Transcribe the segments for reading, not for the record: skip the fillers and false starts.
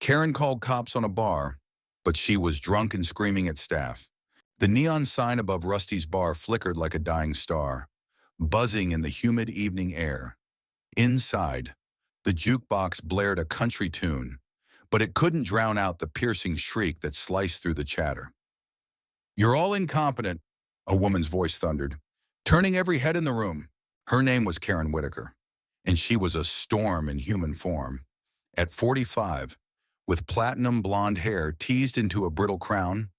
Karen called cops on a bar, but she was drunk and screaming at staff. The neon sign above Rusty's bar flickered like a dying star, buzzing in the humid evening air. Inside, the jukebox blared a country tune, but it couldn't drown out the piercing shriek that sliced through the chatter. "You're all incompetent," a woman's voice thundered, turning every head in the room. Her name was Karen Whitaker, and she was a storm in human form. At 45, with platinum blonde hair teased into a brittle crown,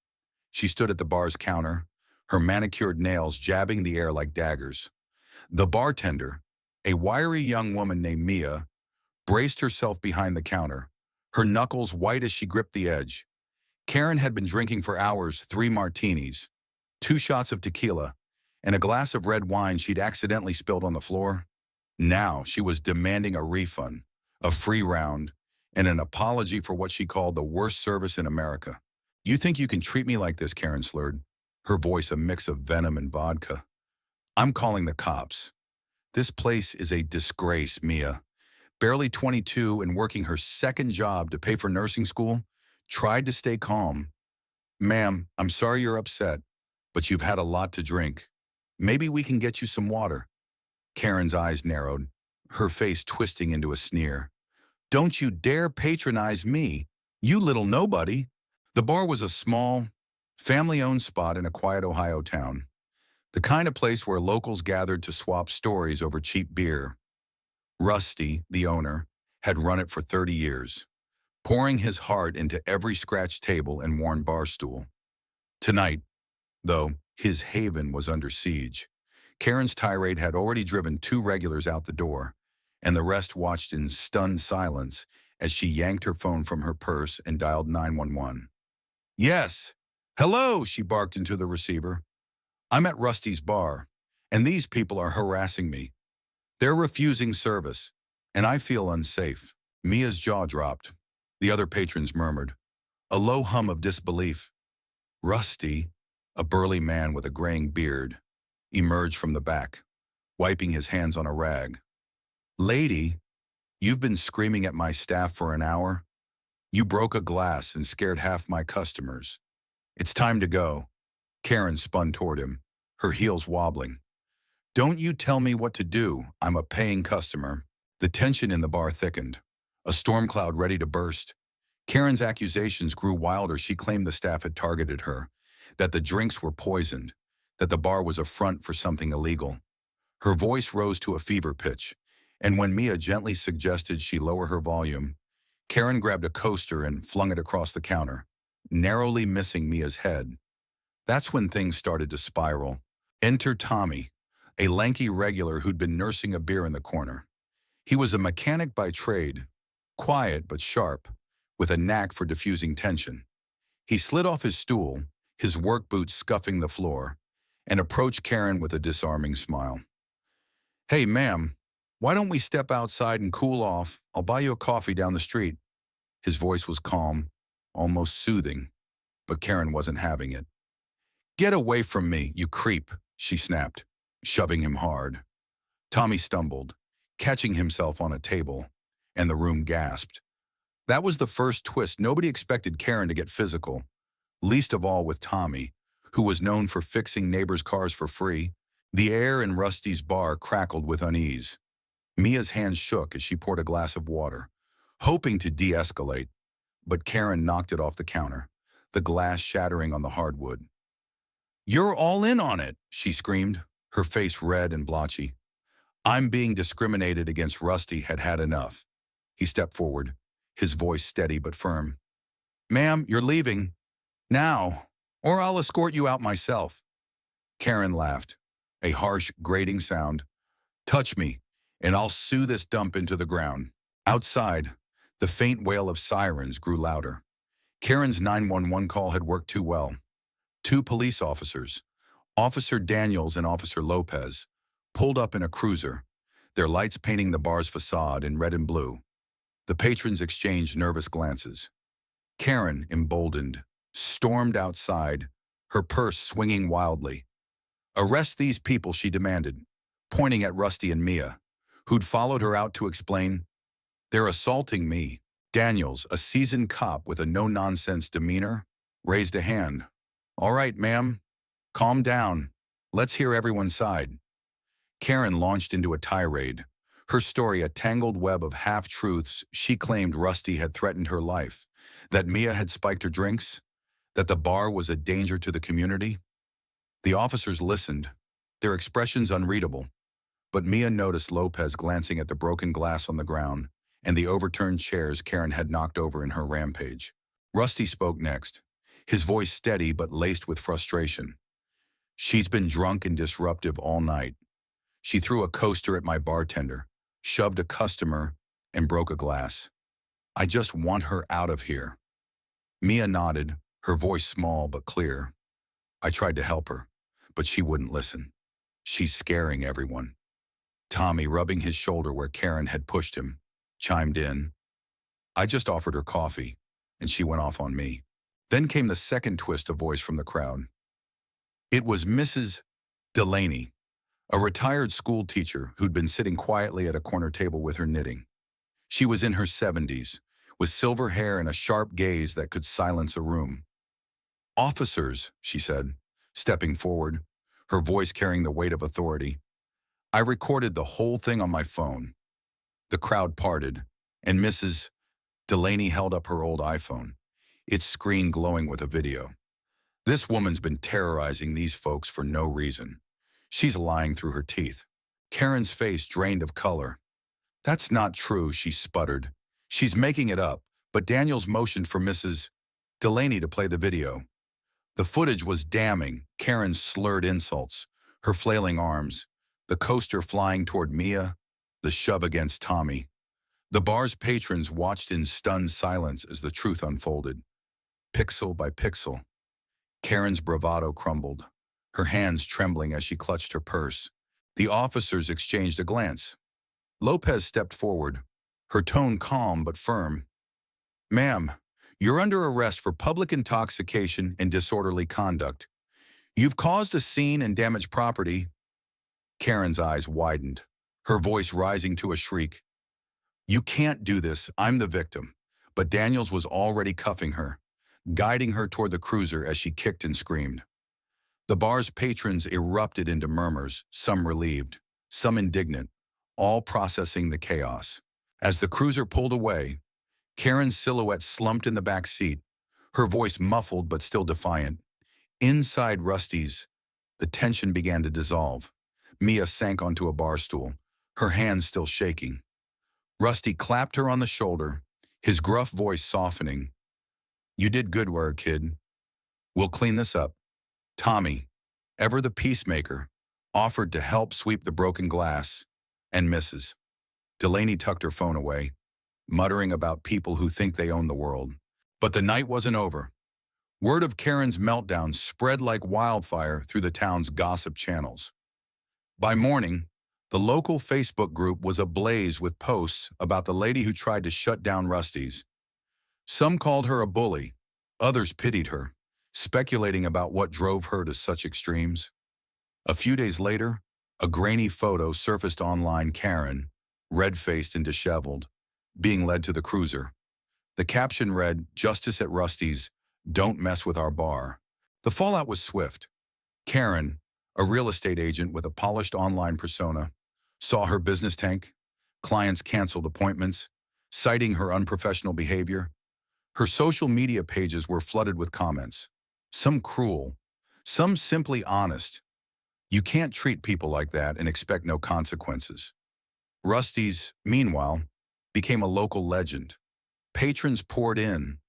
she stood at the bar's counter, her manicured nails jabbing the air like daggers. The bartender, a wiry young woman named Mia, braced herself behind the counter, her knuckles white as she gripped the edge. Karen had been drinking for hours 3 martinis, 2 shots of tequila, and a glass of red wine she'd accidentally spilled on the floor. Now she was demanding a refund, a free round, and an apology for what she called the worst service in America. "You think you can treat me like this?" Karen slurred, her voice a mix of venom and vodka. "I'm calling the cops. This place is a disgrace." Mia, barely 22 and working her second job to pay for nursing school, tried to stay calm. "Ma'am, I'm sorry you're upset, but you've had a lot to drink. Maybe we can get you some water." Karen's eyes narrowed, her face twisting into a sneer. "Don't you dare patronize me, you little nobody." The bar was a small, family-owned spot in a quiet Ohio town, the kind of place where locals gathered to swap stories over cheap beer. Rusty, the owner, had run it for 30 years, pouring his heart into every scratched table and worn bar stool. Tonight, though, his haven was under siege. Karen's tirade had already driven 2 regulars out the door, and the rest watched in stunned silence as she yanked her phone from her purse and dialed 911. "Yes. Hello," she barked into the receiver. "I'm at Rusty's bar, and these people are harassing me. They're refusing service, and I feel unsafe." Mia's jaw dropped. The other patrons murmured, a low hum of disbelief. Rusty, a burly man with a graying beard, emerged from the back, wiping his hands on a rag. "Lady, you've been screaming at my staff for an hour. You broke a glass and scared half my customers. It's time to go." Karen spun toward him, her heels wobbling. "Don't you tell me what to do. I'm a paying customer." The tension in the bar thickened, a storm cloud ready to burst. Karen's accusations grew wilder. She claimed the staff had targeted her, that the drinks were poisoned, that the bar was a front for something illegal. Her voice rose to a fever pitch, and when Mia gently suggested she lower her volume, Karen grabbed a coaster and flung it across the counter, narrowly missing Mia's head. That's when things started to spiral. Enter Tommy, a lanky regular who'd been nursing a beer in the corner. He was a mechanic by trade, quiet but sharp, with a knack for diffusing tension. He slid off his stool, his work boots scuffing the floor, and approached Karen with a disarming smile. "Hey, ma'am, why don't we step outside and cool off? I'll buy you a coffee down the street." His voice was calm, almost soothing, but Karen wasn't having it. "Get away from me, you creep," she snapped, shoving him hard. Tommy stumbled, catching himself on a table, and the room gasped. That was the first twist. Nobody expected Karen to get physical, least of all with Tommy, who was known for fixing neighbors' cars for free. The air in Rusty's bar crackled with unease. Mia's hands shook as she poured a glass of water, hoping to de-escalate, but Karen knocked it off the counter, the glass shattering on the hardwood. "You're all in on it," she screamed, her face red and blotchy. "I'm being discriminated against." Rusty had had enough. He stepped forward, his voice steady but firm. "Ma'am, you're leaving. Now, or I'll escort you out myself." Karen laughed, a harsh, grating sound. "Touch me, and I'll sue this dump into the ground." Outside, the faint wail of sirens grew louder. Karen's 911 call had worked too well. 2 police officers, Officer Daniels and Officer Lopez, pulled up in a cruiser, their lights painting the bar's facade in red and blue. The patrons exchanged nervous glances. Karen, emboldened, stormed outside, her purse swinging wildly. "Arrest these people," she demanded, pointing at Rusty and Mia, who'd followed her out to explain, "They're assaulting me." Daniels, a seasoned cop with a no-nonsense demeanor, raised a hand. "All right, ma'am. Calm down. Let's hear everyone's side." Karen launched into a tirade, her story a tangled web of half-truths. She claimed Rusty had threatened her life, that Mia had spiked her drinks, that the bar was a danger to the community. The officers listened, their expressions unreadable, but Mia noticed Lopez glancing at the broken glass on the ground and the overturned chairs Karen had knocked over in her rampage. Rusty spoke next, his voice steady but laced with frustration. "She's been drunk and disruptive all night. She threw a coaster at my bartender, shoved a customer, and broke a glass. I just want her out of here." Mia nodded, her voice small but clear. "I tried to help her, but she wouldn't listen. She's scaring everyone." Tommy, rubbing his shoulder where Karen had pushed him, chimed in. "I just offered her coffee, and she went off on me." Then came the second twist of voice from the crowd. It was Mrs. Delaney, a retired school teacher who'd been sitting quietly at a corner table with her knitting. She was in her 70s, with silver hair and a sharp gaze that could silence a room. "Officers," she said, stepping forward, her voice carrying the weight of authority. "I recorded the whole thing on my phone." The crowd parted, and Mrs. Delaney held up her old iPhone, its screen glowing with a video. "This woman's been terrorizing these folks for no reason. She's lying through her teeth." Karen's face drained of color. "That's not true," she sputtered. "She's making it up," but Daniels motioned for Mrs. Delaney to play the video. The footage was damning, Karen's slurred insults, her flailing arms, the coaster flying toward Mia, the shove against Tommy. The bar's patrons watched in stunned silence as the truth unfolded. Pixel by pixel, Karen's bravado crumbled, her hands trembling as she clutched her purse. The officers exchanged a glance. Lopez stepped forward, her tone calm but firm. "Ma'am, you're under arrest for public intoxication and disorderly conduct. You've caused a scene and damaged property." Karen's eyes widened, her voice rising to a shriek. "You can't do this, I'm the victim." But Daniels was already cuffing her, guiding her toward the cruiser as she kicked and screamed. The bar's patrons erupted into murmurs, some relieved, some indignant, all processing the chaos. As the cruiser pulled away, Karen's silhouette slumped in the back seat, her voice muffled but still defiant. Inside Rusty's, the tension began to dissolve. Mia sank onto a bar stool, her hands still shaking. Rusty clapped her on the shoulder, his gruff voice softening. "You did good work, kid. We'll clean this up." Tommy, ever the peacemaker, offered to help sweep the broken glass, and Mrs. Delaney tucked her phone away, muttering about people who think they own the world. But the night wasn't over. Word of Karen's meltdown spread like wildfire through the town's gossip channels. By morning, the local Facebook group was ablaze with posts about the lady who tried to shut down Rusty's. Some called her a bully, others pitied her, speculating about what drove her to such extremes. A few days later, a grainy photo surfaced online. Karen, red-faced and disheveled, being led to the cruiser. The caption read, "Justice at Rusty's, don't mess with our bar." The fallout was swift. Karen, a real estate agent with a polished online persona, saw her business tank. Clients canceled appointments, citing her unprofessional behavior. Her social media pages were flooded with comments, some cruel, some simply honest. You can't treat people like that and expect no consequences. Rusty's, meanwhile, became a local legend. Patrons poured in,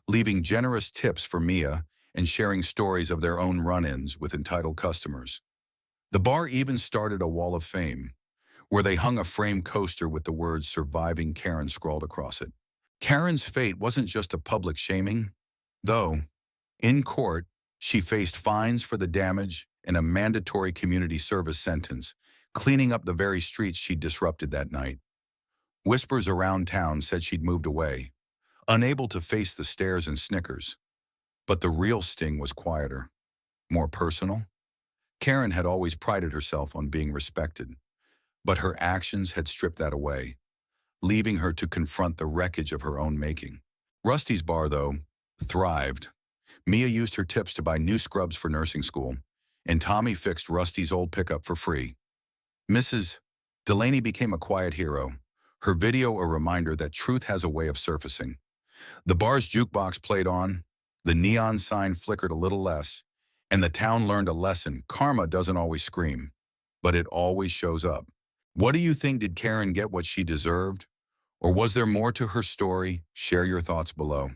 leaving generous tips for Mia and sharing stories of their own run-ins with entitled customers. The bar even started a wall of fame, where they hung a framed coaster with the words "Surviving Karen" scrawled across it. Karen's fate wasn't just a public shaming, though. In court, she faced fines for the damage and a mandatory community service sentence, cleaning up the very streets she'd disrupted that night. Whispers around town said she'd moved away, unable to face the stares and snickers. But the real sting was quieter, more personal. Karen had always prided herself on being respected, but her actions had stripped that away. leaving her to confront the wreckage of her own making. Rusty's bar, though, thrived. Mia used her tips to buy new scrubs for nursing school, and Tommy fixed Rusty's old pickup for free. Mrs. Delaney became a quiet hero, her video a reminder that truth has a way of surfacing. The bar's jukebox played on, the neon sign flickered a little less, and the town learned a lesson: karma doesn't always scream, but it always shows up. What do you think? Did Karen get what she deserved? Or was there more to her story? Share your thoughts below.